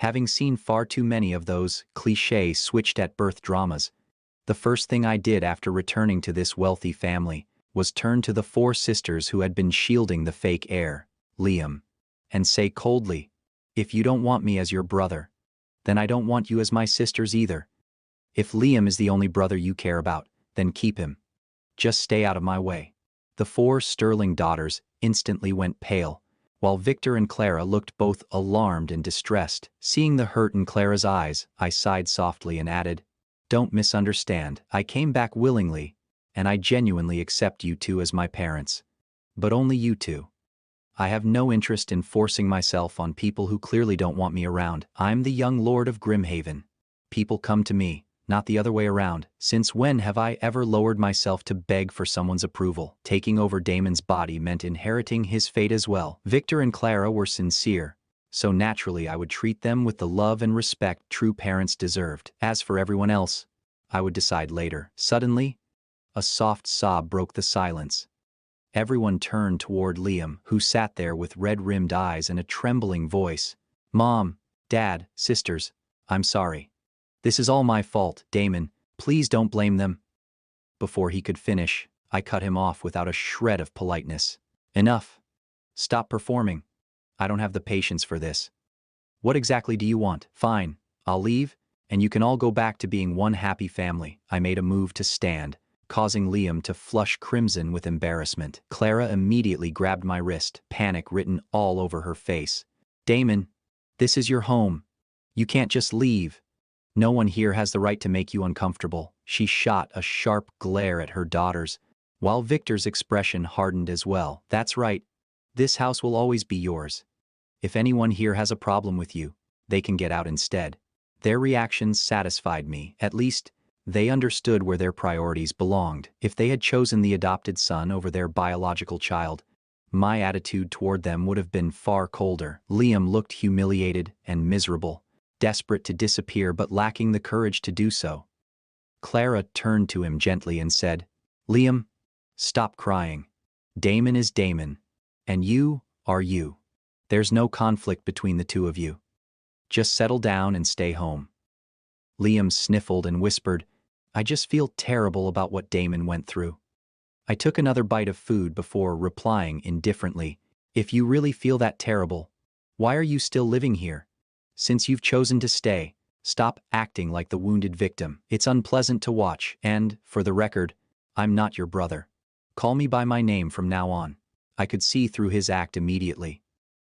Having seen far too many of those cliché switched-at-birth dramas, the first thing I did after returning to this wealthy family was turn to the four sisters who had been shielding the fake heir, Liam, and say coldly, "If you don't want me as your brother, then I don't want you as my sisters either. If Liam is the only brother you care about, then keep him. Just stay out of my way." The four sterling daughters instantly went pale, while Victor and Clara looked both alarmed and distressed. Seeing the hurt in Clara's eyes, I sighed softly and added, "Don't misunderstand. I came back willingly, and I genuinely accept you two as my parents. But only you two. I have no interest in forcing myself on people who clearly don't want me around. I'm the young lord of Grimhaven. People come to me, not the other way around. Since when have I ever lowered myself to beg for someone's approval? Taking over Damon's body meant inheriting his fate as well. Victor and Clara were sincere, so naturally I would treat them with the love and respect true parents deserved. As for everyone else, I would decide later. Suddenly, a soft sob broke the silence. Everyone turned toward Liam, who sat there with red-rimmed eyes and a trembling voice. "Mom, Dad, sisters, I'm sorry. This is all my fault. Damon, please don't blame them." Before he could finish, I cut him off without a shred of politeness. "Enough. Stop performing. I don't have the patience for this. What exactly do you want? Fine, I'll leave, and you can all go back to being one happy family." I made a move to stand, causing Liam to flush crimson with embarrassment. Clara immediately grabbed my wrist, panic written all over her face. "Damon, this is your home. You can't just leave. No one here has the right to make you uncomfortable." She shot a sharp glare at her daughters, while Victor's expression hardened as well. "That's right. This house will always be yours. If anyone here has a problem with you, they can get out instead." Their reactions satisfied me. At least, they understood where their priorities belonged. If they had chosen the adopted son over their biological child, my attitude toward them would have been far colder. Liam looked humiliated and miserable, desperate to disappear but lacking the courage to do so. Clara turned to him gently and said, "Liam, stop crying. Damon is Damon, and you are you. There's no conflict between the two of you. Just settle down and stay home." Liam sniffled and whispered, "I just feel terrible about what Damon went through." I took another bite of food before replying indifferently, "If you really feel that terrible, why are you still living here? Since you've chosen to stay, stop acting like the wounded victim. It's unpleasant to watch, and, for the record, I'm not your brother. Call me by my name from now on." I could see through his act immediately.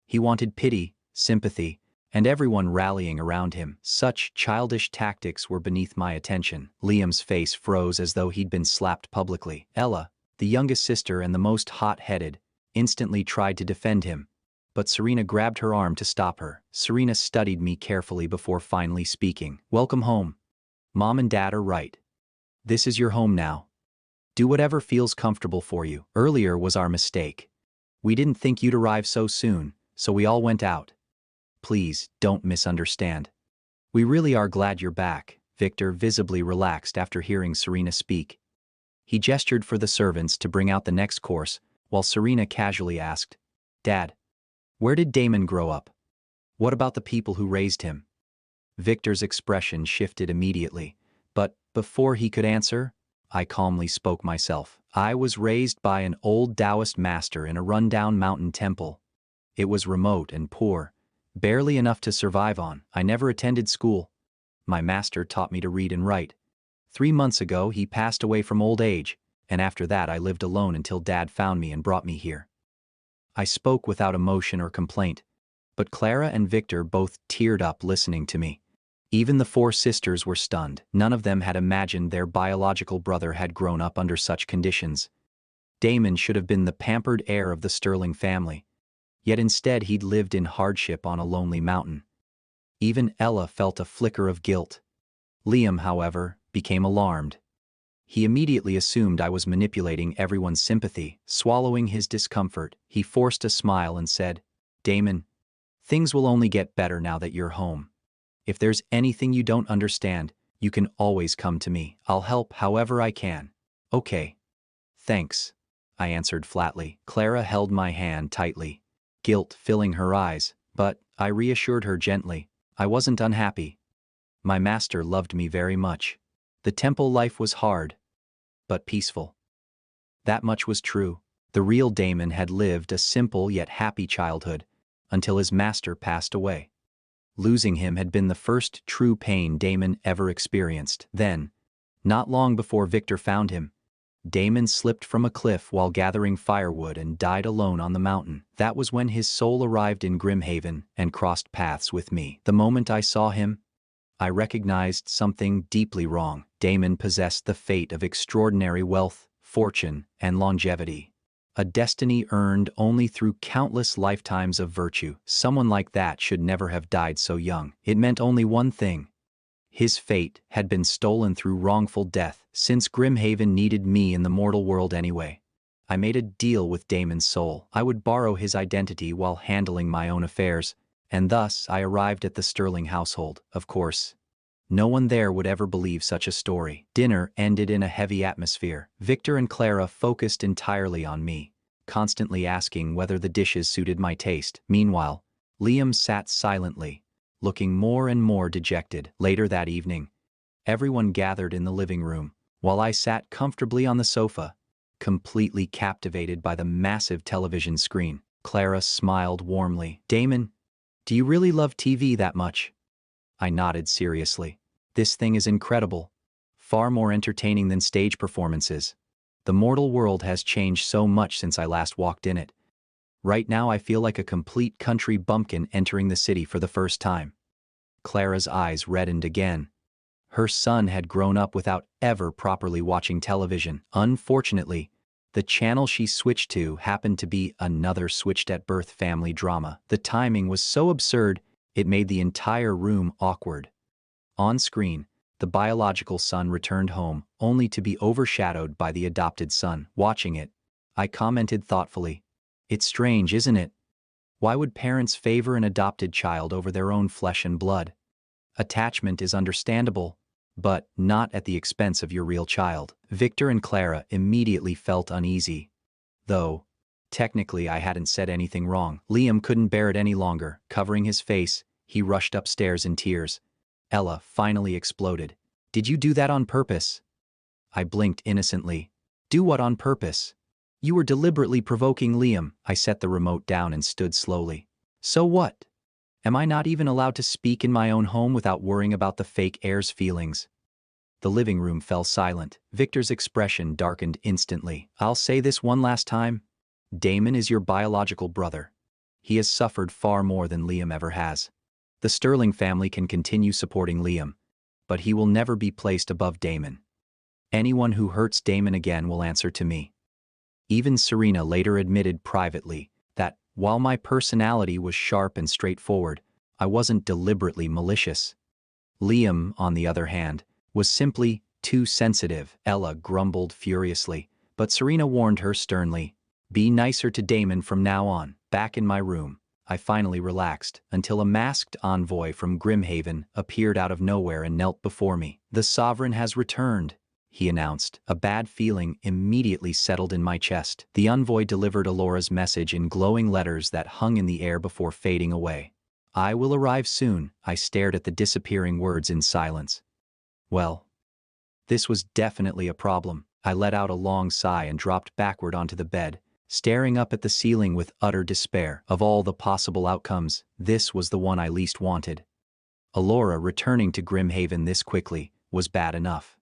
He wanted pity, sympathy, and everyone rallying around him. Such childish tactics were beneath my attention. Liam's face froze as though he'd been slapped publicly. Ella, the youngest sister and the most hot-headed, instantly tried to defend him, but Serena grabbed her arm to stop her. Serena studied me carefully before finally speaking. "Welcome home. Mom and Dad are right. This is your home now. Do whatever feels comfortable for you. Earlier was our mistake. We didn't think you'd arrive so soon, so we all went out. Please, don't misunderstand. We really are glad you're back." Victor visibly relaxed after hearing Serena speak. He gestured for the servants to bring out the next course, while Serena casually asked, "Dad, where did Damon grow up? What about the people who raised him?" Victor's expression shifted immediately, but before he could answer, I calmly spoke myself. "I was raised by an old Taoist master in a rundown mountain temple. It was remote and poor, barely enough to survive on. I never attended school. My master taught me to read and write. 3 months ago he passed away from old age, and after that I lived alone until Dad found me and brought me here." I spoke without emotion or complaint, but Clara and Victor both teared up listening to me. Even the four sisters were stunned. None of them had imagined their biological brother had grown up under such conditions. Damon should have been the pampered heir of the Sterling family, yet instead he'd lived in hardship on a lonely mountain. Even Ella felt a flicker of guilt. Liam, however, became alarmed. He immediately assumed I was manipulating everyone's sympathy. Swallowing his discomfort, he forced a smile and said, "Damon, things will only get better now that you're home. If there's anything you don't understand, you can always come to me. I'll help however I can." "Okay. Thanks," I answered flatly. Clara held my hand tightly, guilt filling her eyes, but I reassured her gently, I wasn't unhappy. My master loved me very much. The temple life was hard, but peaceful. That much was true. The real Damon had lived a simple yet happy childhood, until his master passed away. Losing him had been the first true pain Damon ever experienced. Then, not long before Victor found him, Damon slipped from a cliff while gathering firewood and died alone on the mountain. That was when his soul arrived in Grimhaven and crossed paths with me. The moment I saw him, I recognized something deeply wrong. Damon possessed the fate of extraordinary wealth, fortune, and longevity. A destiny earned only through countless lifetimes of virtue. Someone like that should never have died so young. It meant only one thing. His fate had been stolen through wrongful death. Since Grimhaven needed me in the mortal world anyway, I made a deal with Damon's soul. I would borrow his identity while handling my own affairs, and thus I arrived at the Sterling household. Of course, no one there would ever believe such a story. Dinner ended in a heavy atmosphere. Victor and Clara focused entirely on me, constantly asking whether the dishes suited my taste. Meanwhile, Liam sat silently, looking more and more dejected. Later that evening, everyone gathered in the living room, while I sat comfortably on the sofa, completely captivated by the massive television screen. Clara smiled warmly. "Damon, do you really love TV that much?" I nodded seriously. "This thing is incredible. Far more entertaining than stage performances. The mortal world has changed so much since I last walked in it. Right now I feel like a complete country bumpkin entering the city for the first time." Clara's eyes reddened again. Her son had grown up without ever properly watching television. Unfortunately, the channel she switched to happened to be another switched-at-birth family drama. The timing was so absurd, it made the entire room awkward. On screen, the biological son returned home, only to be overshadowed by the adopted son. Watching it, I commented thoughtfully, "It's strange, isn't it? Why would parents favor an adopted child over their own flesh and blood? Attachment is understandable, but not at the expense of your real child." Victor and Clara immediately felt uneasy, though technically I hadn't said anything wrong. Liam couldn't bear it any longer. Covering his face, he rushed upstairs in tears. Ella finally exploded. "Did you do that on purpose?" I blinked innocently. "Do what on purpose? You were deliberately provoking Liam." I set the remote down and stood slowly. "So what? Am I not even allowed to speak in my own home without worrying about the fake heir's feelings?" The living room fell silent. Victor's expression darkened instantly. "I'll say this one last time. Damon is your biological brother. He has suffered far more than Liam ever has. The Sterling family can continue supporting Liam, but he will never be placed above Damon. Anyone who hurts Damon again will answer to me." Even Serena later admitted privately that, while my personality was sharp and straightforward, I wasn't deliberately malicious. Liam, on the other hand, was simply too sensitive. Ella grumbled furiously, but Serena warned her sternly, "Be nicer to Damon from now on." Back in my room, I finally relaxed until a masked envoy from Grimhaven appeared out of nowhere and knelt before me. "The Sovereign has returned," he announced. A bad feeling immediately settled in my chest. The envoy delivered Alora's message in glowing letters that hung in the air before fading away. "I will arrive soon." I stared at the disappearing words in silence. Well, this was definitely a problem. I let out a long sigh and dropped backward onto the bed, staring up at the ceiling with utter despair. Of all the possible outcomes, this was the one I least wanted. Alora returning to Grimhaven this quickly was bad enough.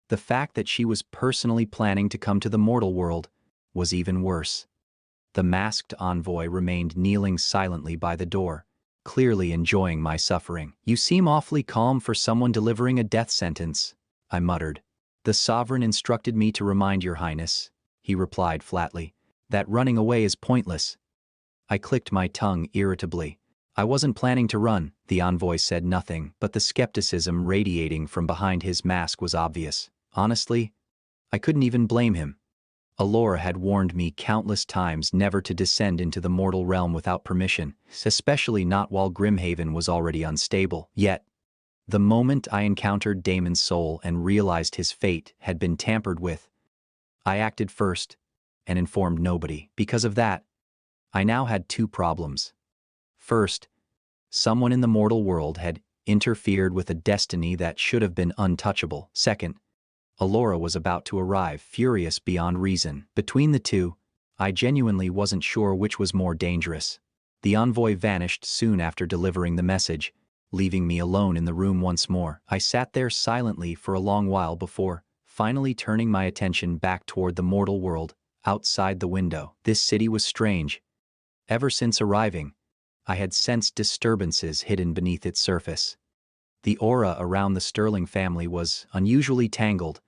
The fact that she was personally planning to come to the mortal world was even worse. The masked envoy remained kneeling silently by the door, clearly enjoying my suffering. "You seem awfully calm for someone delivering a death sentence," I muttered. "The Sovereign instructed me to remind your Highness," he replied flatly, "that running away is pointless." I clicked my tongue irritably. "I wasn't planning to run." The envoy said nothing, but the skepticism radiating from behind his mask was obvious. Honestly, I couldn't even blame him. Alora had warned me countless times never to descend into the mortal realm without permission, especially not while Grimhaven was already unstable. Yet, the moment I encountered Damon's soul and realized his fate had been tampered with, I acted first and informed nobody. Because of that, I now had two problems. First, Someone in the mortal world had interfered with a destiny that should have been untouchable. Second, Alora was about to arrive, furious beyond reason. Between the two, I genuinely wasn't sure which was more dangerous. The envoy vanished soon after delivering the message, leaving me alone in the room once more. I sat there silently for a long while before finally turning my attention back toward the mortal world, outside the window. This city was strange. Ever since arriving, I had sensed disturbances hidden beneath its surface. The aura around the Sterling family was unusually tangled,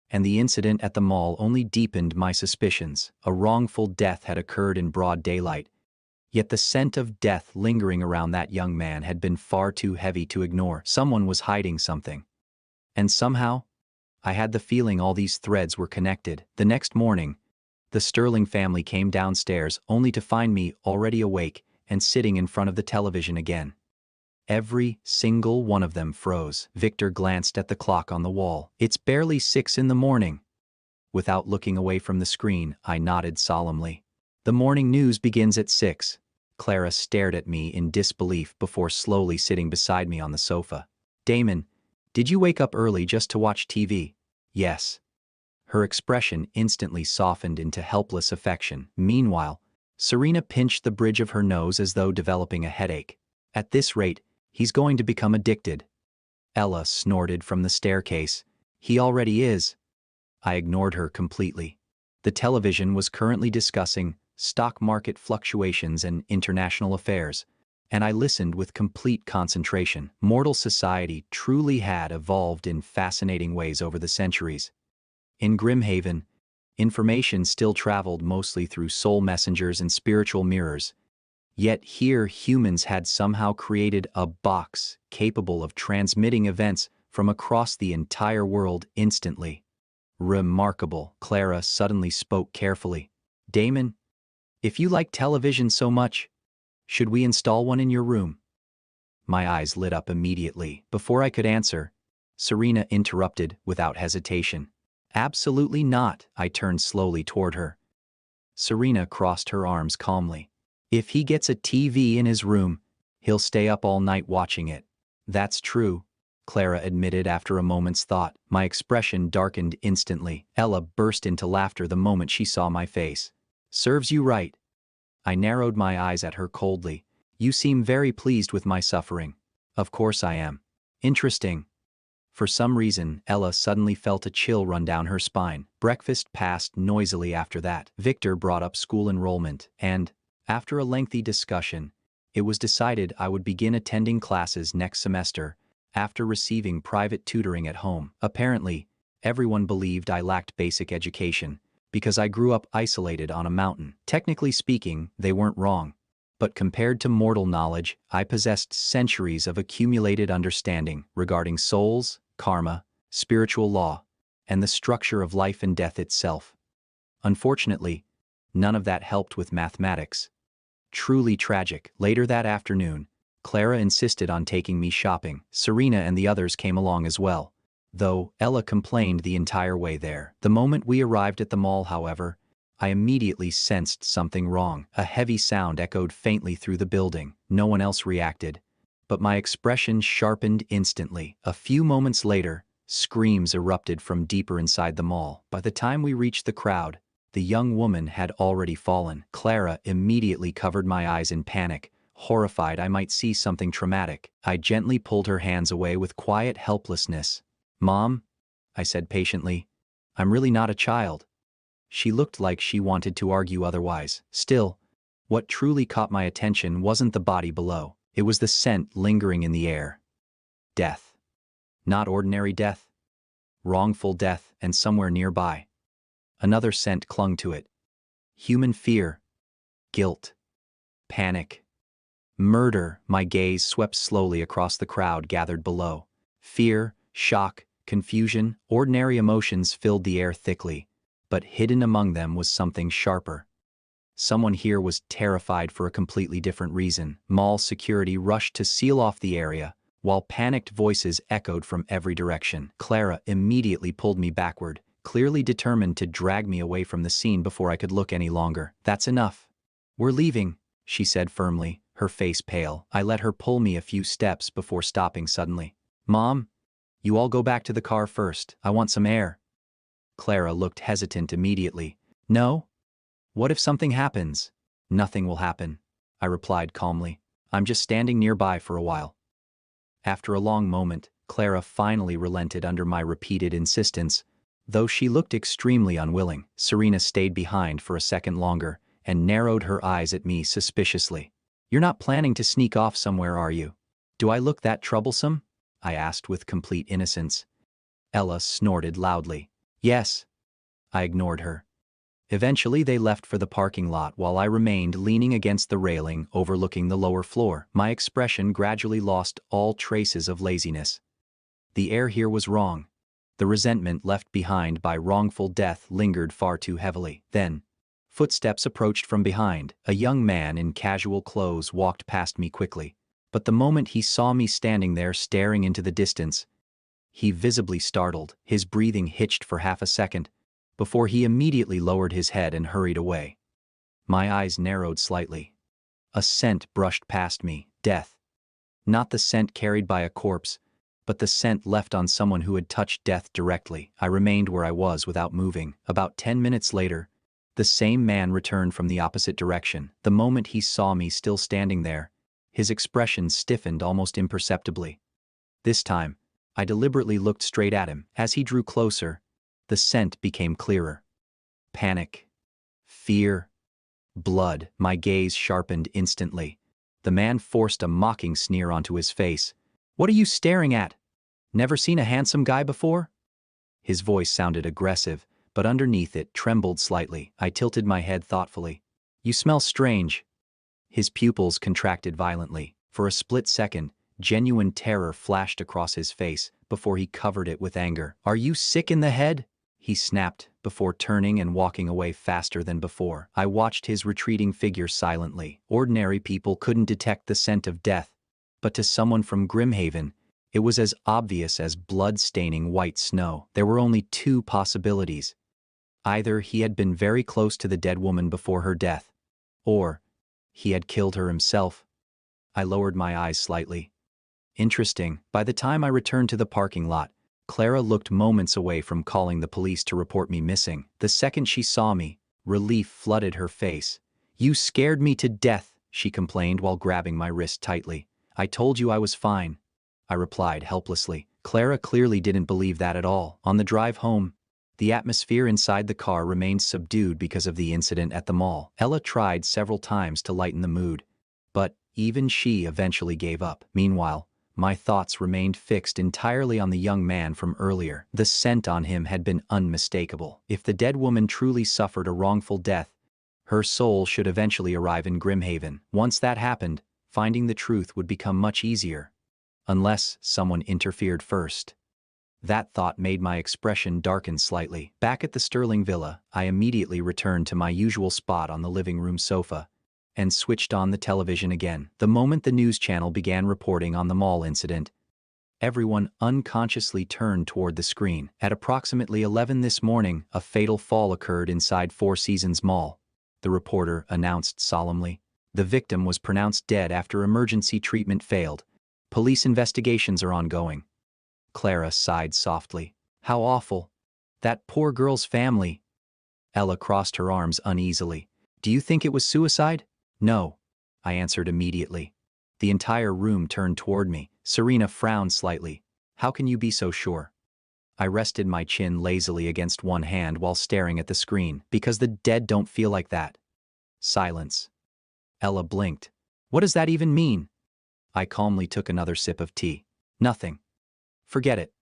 and the incident at the mall only deepened my suspicions. A wrongful death had occurred in broad daylight, yet the scent of death lingering around that young man had been far too heavy to ignore. Someone was hiding something. And somehow, I had the feeling all these threads were connected. The next morning, the Sterling family came downstairs only to find me already awake and sitting in front of the television again. Every single one of them froze. Victor glanced at the clock on the wall. "It's barely 6 in the morning." Without looking away from the screen, I nodded solemnly. "The morning news begins at 6. Clara stared at me in disbelief before slowly sitting beside me on the sofa. "Damon, did you wake up early just to watch TV?" "Yes." Her expression instantly softened into helpless affection. Meanwhile, Serena pinched the bridge of her nose as though developing a headache. "At this rate, he's going to become addicted." Ella snorted from the staircase. "He already is." I ignored her completely. The television was currently discussing stock market fluctuations and international affairs, and I listened with complete concentration. Mortal society truly had evolved in fascinating ways over the centuries. In Grimhaven, information still traveled mostly through soul messengers and spiritual mirrors. Yet here humans had somehow created a box capable of transmitting events from across the entire world instantly. Remarkable. Clara suddenly spoke carefully. "Damon, if you like television so much, should we install one in your room?" My eyes lit up immediately. Before I could answer, Serena interrupted without hesitation. "Absolutely not." I turned slowly toward her. Serena crossed her arms calmly. "If he gets a TV in his room, he'll stay up all night watching it." "That's true," Clara admitted after a moment's thought. My expression darkened instantly. Ella burst into laughter the moment she saw my face. "Serves you right." I narrowed my eyes at her coldly. "You seem very pleased with my suffering." "Of course I am." "Interesting." For some reason, Ella suddenly felt a chill run down her spine. Breakfast passed noisily after that. Victor brought up school enrollment, and, after a lengthy discussion, it was decided I would begin attending classes next semester, after receiving private tutoring at home. Apparently, everyone believed I lacked basic education, because I grew up isolated on a mountain. Technically speaking, they weren't wrong. But compared to mortal knowledge, I possessed centuries of accumulated understanding regarding souls, karma, spiritual law, and the structure of life and death itself. Unfortunately, none of that helped with mathematics. Truly tragic. Later that afternoon, Clara insisted on taking me shopping. Serena and the others came along as well, though Ella complained the entire way there. The moment we arrived at the mall, however, I immediately sensed something wrong. A heavy sound echoed faintly through the building. No one else reacted, but my expression sharpened instantly. A few moments later, screams erupted from deeper inside the mall. By the time we reached the crowd, the young woman had already fallen. Clara immediately covered my eyes in panic, horrified I might see something traumatic. I gently pulled her hands away with quiet helplessness. "Mom," I said patiently, "I'm really not a child." She looked like she wanted to argue otherwise. Still, what truly caught my attention wasn't the body below. It was the scent lingering in the air. Death. Not ordinary death. Wrongful death, and somewhere nearby, another scent clung to it. Human fear. Guilt. Panic. Murder. My gaze swept slowly across the crowd gathered below. Fear, shock, confusion, ordinary emotions filled the air thickly, but hidden among them was something sharper. Someone here was terrified for a completely different reason. Mall security rushed to seal off the area, while panicked voices echoed from every direction. Clara immediately pulled me backward, clearly determined to drag me away from the scene before I could look any longer. "That's enough. We're leaving," she said firmly, her face pale. I let her pull me a few steps before stopping suddenly. "Mom, you all go back to the car first. I want some air." Clara looked hesitant immediately. "No? What if something happens?" "Nothing will happen," I replied calmly. "I'm just standing nearby for a while." After a long moment, Clara finally relented under my repeated insistence. Though she looked extremely unwilling, Serena stayed behind for a second longer and narrowed her eyes at me suspiciously. "You're not planning to sneak off somewhere, are you? Do I look that troublesome?" I asked with complete innocence. Ella snorted loudly. "Yes." I ignored her. Eventually they left for the parking lot while I remained leaning against the railing overlooking the lower floor. My expression gradually lost all traces of laziness. The air here was wrong. The resentment left behind by wrongful death lingered far too heavily. Then, footsteps approached from behind. A young man in casual clothes walked past me quickly. But the moment he saw me standing there staring into the distance, he visibly startled. His breathing hitched for half a second, before he immediately lowered his head and hurried away. My eyes narrowed slightly. A scent brushed past me. Death. Not the scent carried by a corpse, but the scent left on someone who had touched death directly. I remained where I was without moving. About 10 minutes later, the same man returned from the opposite direction. The moment he saw me still standing there, his expression stiffened almost imperceptibly. This time, I deliberately looked straight at him. As he drew closer, the scent became clearer. Panic. Fear. Blood. My gaze sharpened instantly. The man forced a mocking sneer onto his face. "What are you staring at? Never seen a handsome guy before?" His voice sounded aggressive, but underneath it trembled slightly. I tilted my head thoughtfully. "You smell strange." His pupils contracted violently. For a split second, genuine terror flashed across his face before he covered it with anger. "Are you sick in the head?" he snapped, before turning and walking away faster than before. I watched his retreating figure silently. Ordinary people couldn't detect the scent of death, but to someone from Grimhaven, it was as obvious as blood-staining white snow. There were only two possibilities. Either he had been very close to the dead woman before her death, or he had killed her himself. I lowered my eyes slightly. Interesting. By the time I returned to the parking lot, Clara looked moments away from calling the police to report me missing. The second she saw me, relief flooded her face. "You scared me to death," she complained while grabbing my wrist tightly. "I told you I was fine," I replied helplessly. Clara clearly didn't believe that at all. On the drive home, the atmosphere inside the car remained subdued because of the incident at the mall. Ella tried several times to lighten the mood, but even she eventually gave up. Meanwhile, my thoughts remained fixed entirely on the young man from earlier. The scent on him had been unmistakable. If the dead woman truly suffered a wrongful death, her soul should eventually arrive in Grimhaven. Once that happened, finding the truth would become much easier. Unless someone interfered first. That thought made my expression darken slightly. Back at the Sterling Villa, I immediately returned to my usual spot on the living room sofa and switched on the television again. The moment the news channel began reporting on the mall incident, everyone unconsciously turned toward the screen. At approximately 11 this morning, a fatal fall occurred inside Four Seasons Mall, the reporter announced solemnly. The victim was pronounced dead after emergency treatment failed. Police investigations are ongoing. Clara sighed softly. "How awful. That poor girl's family." Ella crossed her arms uneasily. "Do you think it was suicide?" "No," I answered immediately. The entire room turned toward me. Serena frowned slightly. "How can you be so sure?" I rested my chin lazily against one hand while staring at the screen. "Because the dead don't feel like that." Silence. Ella blinked. "What does that even mean?" I calmly took another sip of tea. "Nothing. Forget it."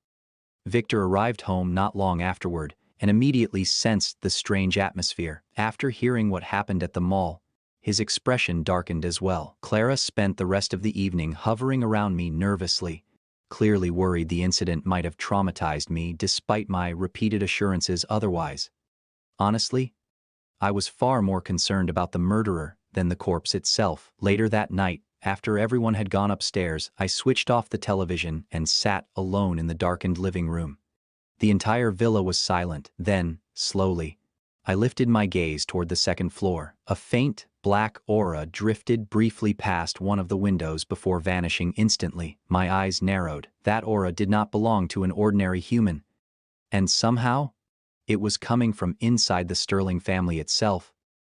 Victor arrived home not long afterward and immediately sensed the strange atmosphere. After hearing what happened at the mall, his expression darkened as well. Clara spent the rest of the evening hovering around me nervously, clearly worried the incident might have traumatized me despite my repeated assurances otherwise. Honestly, I was far more concerned about the murderer than the corpse itself. Later that night, after everyone had gone upstairs, I switched off the television and sat alone in the darkened living room. The entire villa was silent. Then, slowly, I lifted my gaze toward the second floor. A faint, black aura drifted briefly past one of the windows before vanishing instantly. My eyes narrowed. That aura did not belong to an ordinary human. And somehow, it was coming from inside the Sterling family itself.